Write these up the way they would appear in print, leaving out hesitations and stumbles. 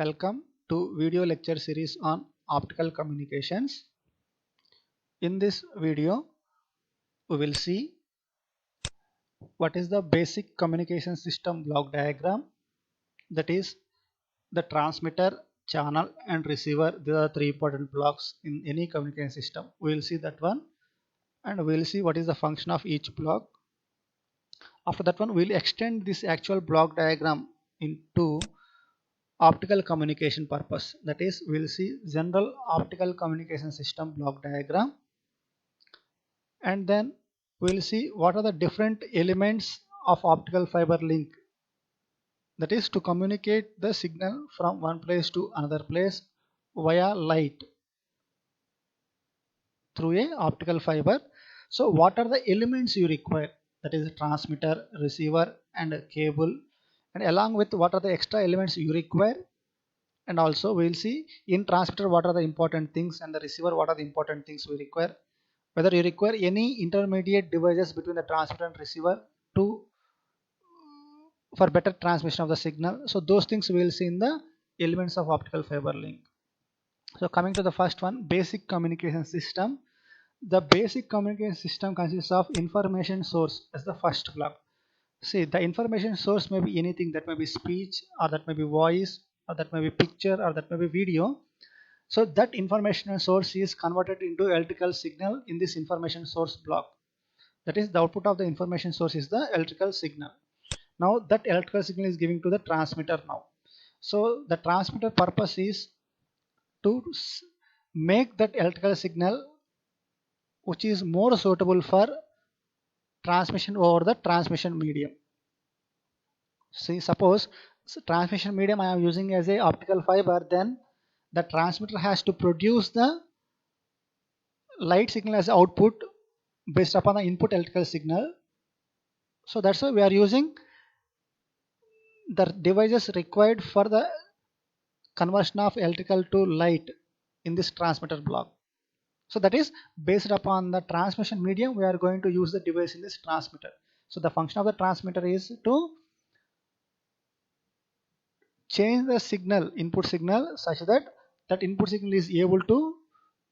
Welcome to video lecture series on optical communications. In this video, we will see what is the basic communication system block diagram, that is the transmitter, channel and receiver. These are three important blocks in any communication system. We will see that one and we will see what is the function of each block. After that one, we will extend this actual block diagram into optical communication purpose, that is we will see general optical communication system block diagram, and then we will see what are the different elements of optical fiber link, that is to communicate the signal from one place to another place via light through a optical fiber. So what are the elements you require, that is transmitter, receiver and a cable, and along with what are the extra elements you require, and also we will see in transmitter what are the important things and the receiver what are the important things we require, whether you require any intermediate devices between the transmitter and receiver to for better transmission of the signal. So those things we will see in the elements of optical fiber link. So coming to the first one, basic communication system. The basic communication system consists of information source as the first block. See, the information source may be anything, that may be speech or that may be voice or that may be picture or that may be video. So that information source is converted into electrical signal in this information source block. That is, the output of the information source is the electrical signal. Now that electrical signal is giving to the transmitter now. So the transmitter purpose is to make that electrical signal which is more suitable for transmission over the transmission medium. See, suppose transmission medium I am using as a optical fiber, then the transmitter has to produce the light signal as output based upon the input electrical signal. So that's why we are using the devices required for the conversion of electrical to light in this transmitter block. So that is based upon the transmission medium we are going to use the device in this transmitter. So the function of the transmitter is to change the signal, input signal, such that that input signal is able to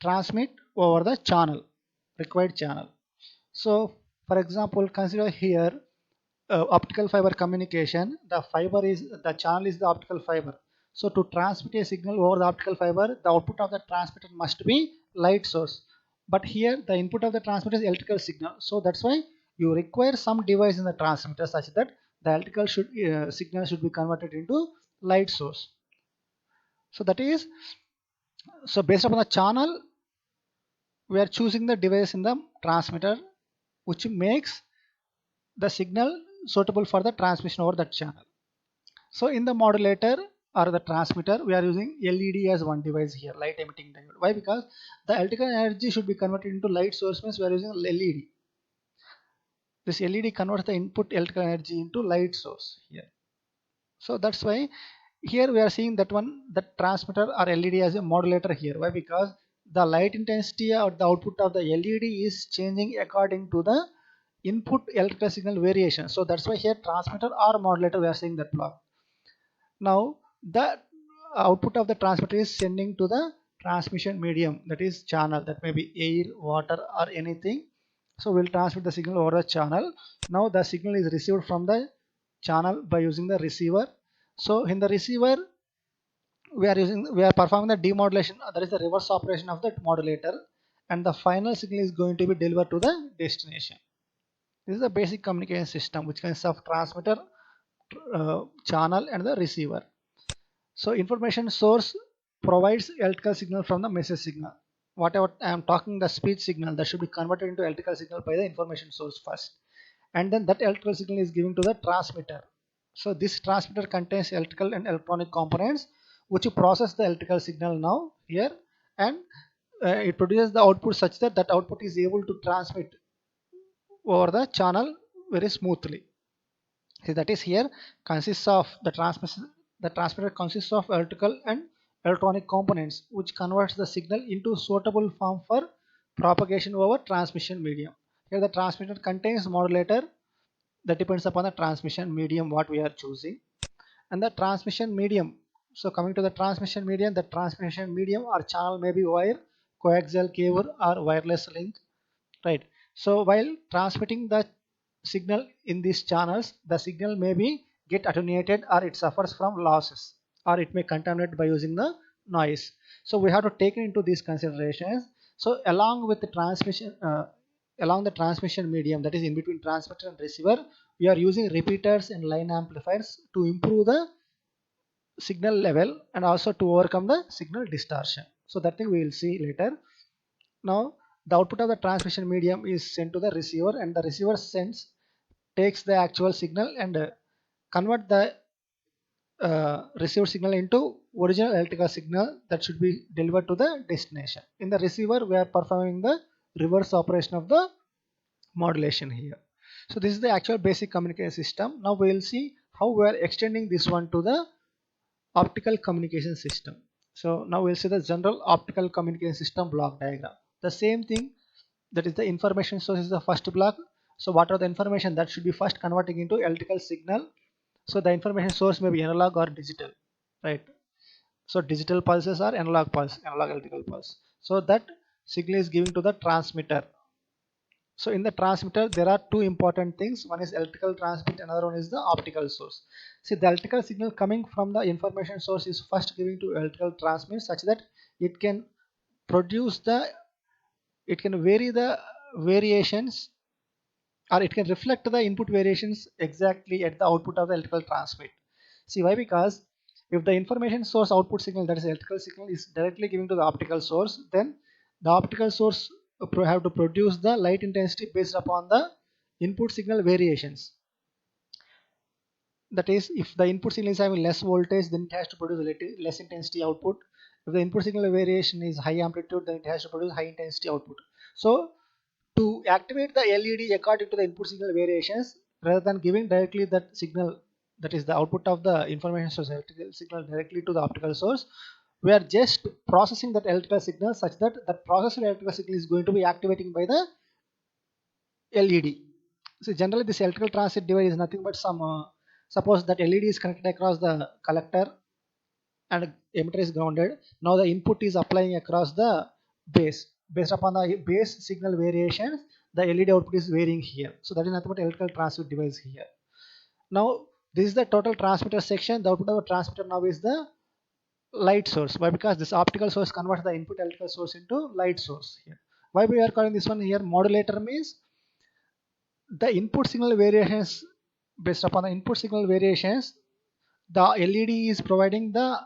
transmit over the channel, required channel. So for example, consider here optical fiber communication. The fiber is the channel is the optical fiber. So to transmit a signal over the optical fiber, the output of the transmitter must be light source. But here the input of the transmitter is electrical signal. So that's why you require some device in the transmitter such that the electrical signal should be converted into light source. So that is, so based upon the channel, we are choosing the device in the transmitter which makes the signal suitable for the transmission over that channel. So in the modulator or the transmitter, we are using LED as one device here, light emitting diode. Why? Because the electrical energy should be converted into light source, means we are using LED. This LED converts the input electrical energy into light source here. So that's why here we are seeing that one, the transmitter or LED as a modulator here. Why? Because the light intensity or the output of the LED is changing according to the input electrical signal variation. So that's why here transmitter or modulator we are seeing that block. Now the output of the transmitter is sending to the transmission medium, that is channel, that may be air, water or anything. So we'll transmit the signal over the channel. Now the signal is received from the channel by using the receiver. So in the receiver we are performing the demodulation, that is the reverse operation of the modulator, and the final signal is going to be delivered to the destination. This is the basic communication system which consists of transmitter, channel and the receiver. So information source provides electrical signal from the message signal. Whatever I am talking, the speech signal, that should be converted into electrical signal by the information source first, and then that electrical signal is given to the transmitter. So this transmitter contains electrical and electronic components which process the electrical signal now here, and it produces the output such that that output is able to transmit over the channel very smoothly. So that is here consists of the transmission. The transmitter consists of electrical and electronic components which converts the signal into suitable form for propagation over transmission medium. Here the transmitter contains modulator, that depends upon the transmission medium what we are choosing, and the transmission medium So coming to the transmission medium, the transmission medium or channel may be wire, coaxial cable or wireless link, right? So while transmitting the signal in these channels, the signal may be get attenuated or it suffers from losses or it may contaminate by using the noise. So we have to take into these considerations. So along with the transmission along the transmission medium, that is in between transmitter and receiver, we are using repeaters and line amplifiers to improve the signal level and also to overcome the signal distortion. So that thing we will see later. Now the output of the transmission medium is sent to the receiver, and the receiver sends takes the actual signal and convert the received signal into original electrical signal that should be delivered to the destination. In the receiver, we are performing the reverse operation of the modulation here. So this is the actual basic communication system. Now we will see how we are extending this one to the optical communication system. So now we'll see the general optical communication system block diagram. The same thing, that is the information source is the first block. So what are the information that should be first converting into electrical signal? So the information source may be analog or digital, right? So digital pulses are analog pulse, analog electrical pulse. So that signal is giving to the transmitter. So in the transmitter, there are two important things. One is electrical transmit, another one is the optical source. See, the electrical signal coming from the information source is first giving to electrical transmit such that it can produce the, it can vary the variations, or it can reflect the input variations exactly at the output of the electrical transmit. See why? Because if the information source output signal, that is electrical signal, is directly given to the optical source, then the optical source have to produce the light intensity based upon the input signal variations. That is, if the input signal is having less voltage, then it has to produce less intensity output. If the input signal variation is high amplitude, then it has to produce high intensity output. So to activate the LED according to the input signal variations, rather than giving directly that signal, that is the output of the information source electrical signal directly to the optical source, we are just processing that electrical signal such that that processed electrical signal is going to be activating by the LED. So generally this electrical transit device is nothing but some suppose that LED is connected across the collector and emitter is grounded. Now the input is applying across the base. Based upon the base signal variations, the LED output is varying here. So that is nothing but electrical transmit device here. Now this is the total transmitter section. The output of the transmitter now is the light source. Why? Because this optical source converts the input electrical source into light source here. Why we are calling this one here modulator? Means the input signal variations, based upon the input signal variations, the LED is providing the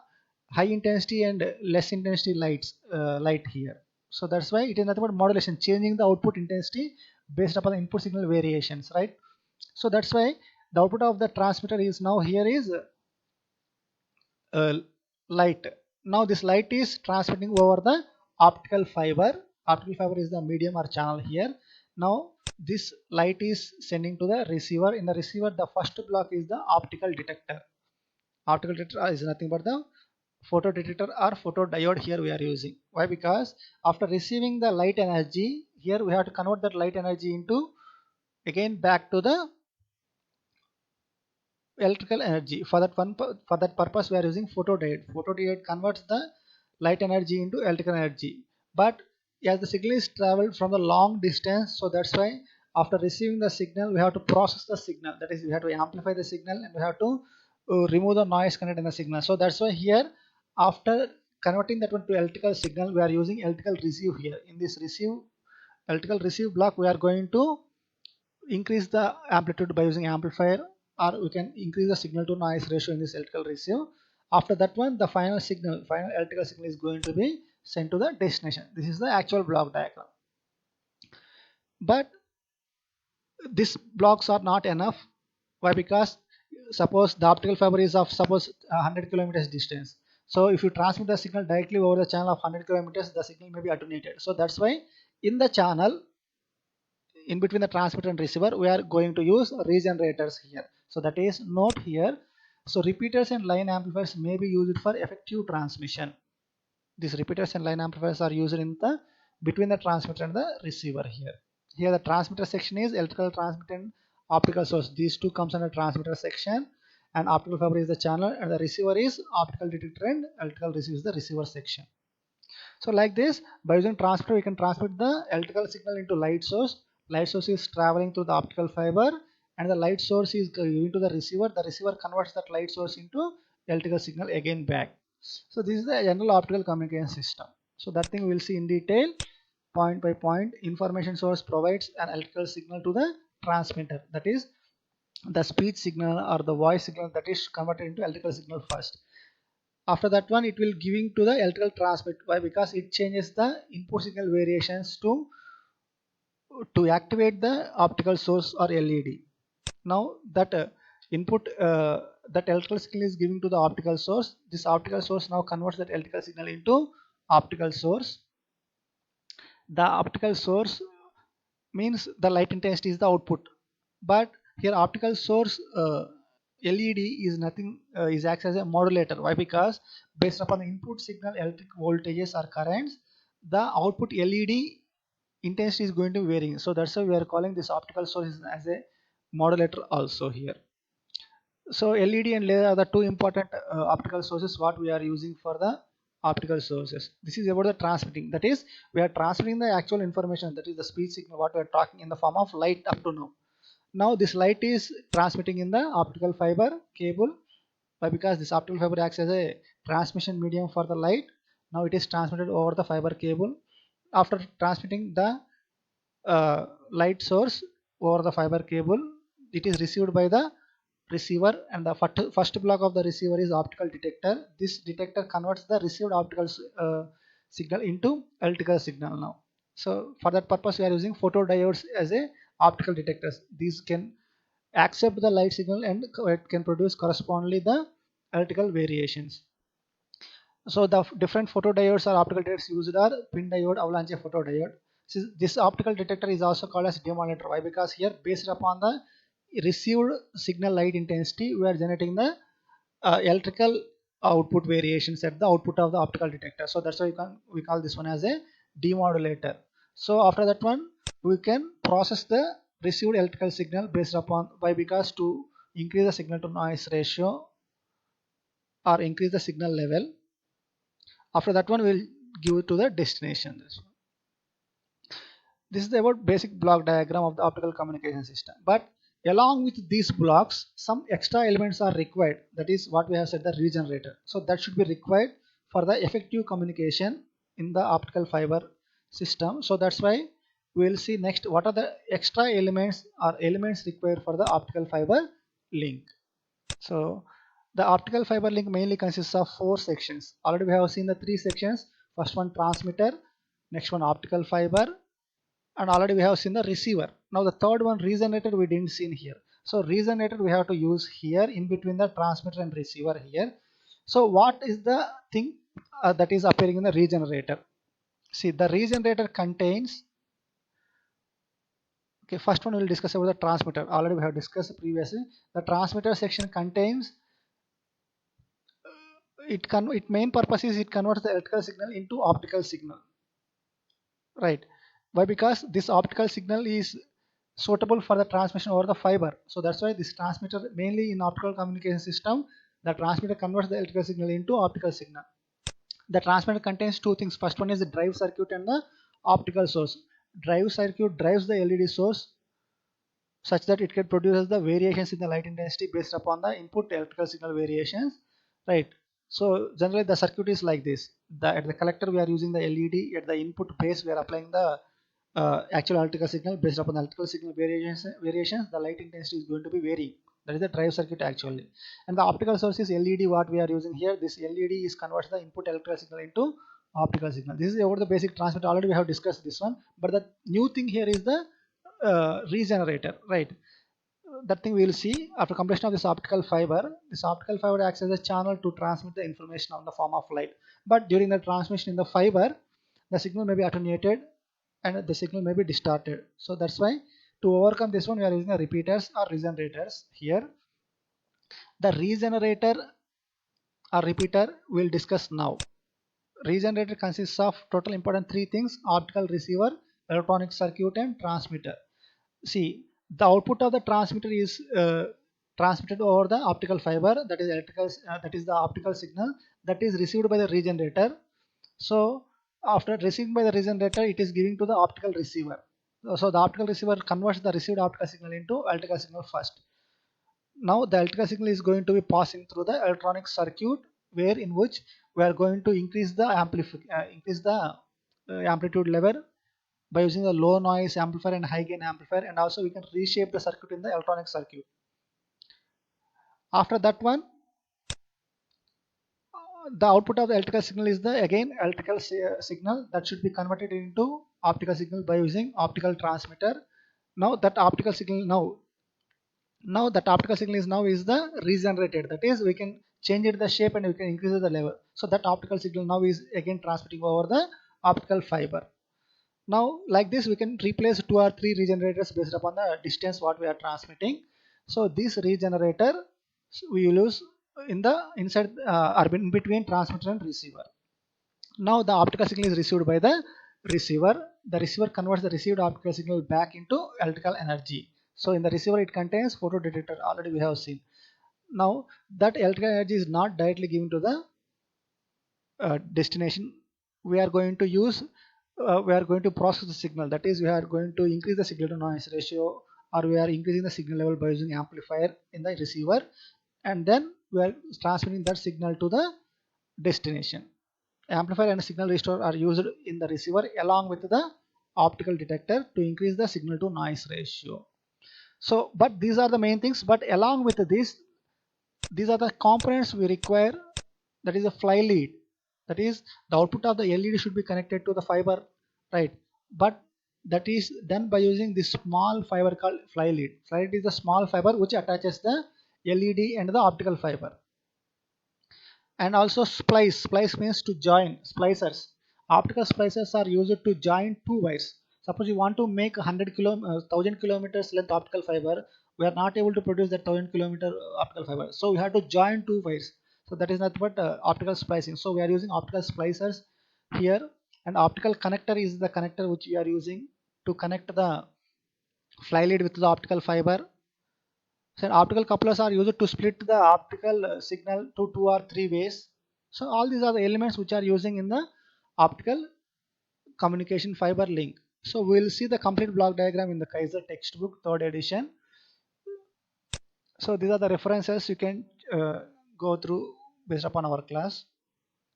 high intensity and less intensity light here. So that's why it is nothing but modulation, changing the output intensity based upon the input signal variations, right? So that's why the output of the transmitter is now here is light. Now this light is transmitting over the optical fiber. Optical fiber is the medium or channel here. Now this light is sending to the receiver. In the receiver, the first block is the optical detector. Optical detector is nothing but the photo detector or photodiode here we are using. Why? Because after receiving the light energy, here we have to convert that light energy into again back to the electrical energy. For that purpose we are using photodiode. Photodiode converts the light energy into electrical energy. But as the signal is traveled from the long distance, so that's why after receiving the signal we have to process the signal. That is, we have to amplify the signal and we have to remove the noise content in the signal. So that's why here after converting that one to electrical signal, we are using electrical receive here. In this electrical receive block, we are going to increase the amplitude by using amplifier, or we can increase the signal to noise ratio in this electrical receive. After that one, the final electrical signal is going to be sent to the destination. This is the actual block diagram. But these blocks are not enough. Why? Because suppose the optical fiber is of suppose 100 kilometers distance. So if you transmit the signal directly over the channel of 100 kilometers, the signal may be attenuated. So that's why in the channel in between the transmitter and receiver, we are going to use regenerators here. So that is note here. So repeaters and line amplifiers may be used for effective transmission. These repeaters and line amplifiers are used in the between the transmitter and the receiver here. Here the transmitter section is electrical transmitter and optical source. These two comes under transmitter section, and optical fiber is the channel, and the receiver is optical detector, and electrical receiver is the receiver section. So like this, by using transmitter, we can transmit the electrical signal into light source. Light source is traveling through the optical fiber, and the light source is going to the receiver. The receiver converts that light source into electrical signal again back. So this is the general optical communication system. So that thing we'll see in detail, point by point. Information source provides an electrical signal to the transmitter. That is the speech signal or the voice signal that is converted into electrical signal first. After that one, it will giving to the electrical transmit. Why? Because it changes the input signal variations to activate the optical source or LED. Now that input that electrical signal is giving to the optical source, this optical source now converts that electrical signal into optical source. The optical source means the light intensity is the output, but here optical source LED is nothing, is acts as a modulator. Why? Because based upon the input signal electric voltages or currents, the output LED intensity is going to be varying. So that's why we are calling this optical source as a modulator also here. So LED and laser are the two important optical sources what we are using for the optical sources. This is about the transmitting. That is, we are transmitting the actual information, that is the speech signal what we are talking, in the form of light up to now. Now this light is transmitting in the optical fiber cable, because this optical fiber acts as a transmission medium for the light. Now it is transmitted over the fiber cable. After transmitting the light source over the fiber cable, it is received by the receiver, and the first block of the receiver is optical detector. This detector converts the received optical signal into electrical signal now. So for that purpose we are using photodiodes as a optical detectors. These can accept the light signal and it can produce correspondingly the electrical variations. So the different photodiodes or optical detectors used are pin diode, avalanche photodiode. This optical detector is also called as demodulator. Why? Because here based upon the received signal light intensity, we are generating the electrical output variations at the output of the optical detector. So that's why we call this one as a demodulator. So after that one, we can process the received electrical signal based upon, why? Because to increase the signal to noise ratio or increase the signal level. After that one, we'll give it to the destination. This is about basic block diagram of the optical communication system. But along with these blocks, some extra elements are required. That is what we have said, the regenerator. So that should be required for the effective communication in the optical fiber system. So that's why we will see next what are the extra elements or elements required for the optical fiber link. So the optical fiber link mainly consists of 4 sections. Already we have seen the 3 sections. First one transmitter, next one optical fiber, and already we have seen the receiver. Now the third one, regenerator, we didn't see in here. So regenerator we have to use here in between the transmitter and receiver here. So what is the thing that is appearing in the regenerator? See, the regenerator contains, okay, first one we will discuss about the transmitter. Already we have discussed previously. The transmitter section contains its main purpose is it converts the electrical signal into optical signal, right? Why? Because this optical signal is suitable for the transmission over the fiber. So that's why this transmitter, mainly in optical communication system, the transmitter converts the electrical signal into optical signal. The transmitter contains two things. First one is the drive circuit and the optical source. Drive circuit drives the LED source such that it can produce the variations in the light intensity based upon the input electrical signal variations, right? So generally the circuit is like this. At the collector we are using the LED, at the input base we are applying the actual electrical signal. Based upon the electrical signal variations, the light intensity is going to be varying. That is the drive circuit actually. And the optical source is LED, what we are using here. This LED is converts the input electrical signal into optical signal. This is about the basic transmitter. Already we have discussed this one, but the new thing here is the regenerator, right? That thing we will see after completion of this optical fiber. This optical fiber acts as a channel to transmit the information on the form of light. But during the transmission in the fiber, the signal may be attenuated and the signal may be distorted. So that's why to overcome this one, we are using the repeaters or regenerators here. The regenerator or repeater we'll discuss now. Regenerator consists of total important 3 things: optical receiver, electronic circuit, and transmitter. See, the output of the transmitter is transmitted over the optical fiber, that is electrical, that is the optical signal that is received by the regenerator. So after receiving by the regenerator, it is giving to the optical receiver. So the optical receiver converts the received optical signal into electrical signal first. Now the electrical signal is going to be passing through the electronic circuit, where in which we are going to increase the amplitude level by using the low noise amplifier and high gain amplifier, and also we can reshape the circuit in the electronic circuit. After that one, the output of the electrical signal is the again electrical signal that should be converted into optical signal by using optical transmitter. Now that optical signal now that optical signal is now is the regenerated, that is we can change it the shape and we can increase the level. So that optical signal now is again transmitting over the optical fiber. Now like this we can replace 2 or 3 regenerators based upon the distance what we are transmitting. So this regenerator we will use in the inside or in between transmitter and receiver. Now the optical signal is received by the receiver. The receiver converts the received optical signal back into electrical energy. So in the receiver it contains photodetector, already we have seen. Now that electrical energy is not directly given to the destination. We are going to use we are going to process the signal, that is we are going to increase the signal to noise ratio, or we are increasing the signal level by using amplifier in the receiver, and then we are transmitting that signal to the destination. Amplifier and signal register are used in the receiver along with the optical detector to increase the signal to noise ratio. So but these are the main things, but along with this, these are the components we require, that is a fly lead, that is the output of the LED should be connected to the fiber, right? But that is done by using this small fiber called fly lead. Fly lead is the small fiber which attaches the LED and the optical fiber. And also splice means to join. Splicers, optical splicers are used to join 2 wires. Suppose you want to make 1000 kilometers length optical fiber, we are not able to produce that 1000 kilometer optical fiber, so we have to join 2 wires. So that is not but optical splicing. So we are using optical splicers here, and optical connector is the connector which we are using to connect the fly lead with the optical fiber. So optical couplers are used to split the optical signal to 2 or 3 ways. So all these are the elements which are using in the optical communication fiber link. So we will see the complete block diagram in the Kaiser textbook 3rd edition. So these are the references you can go through based upon our class.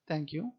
Thank you.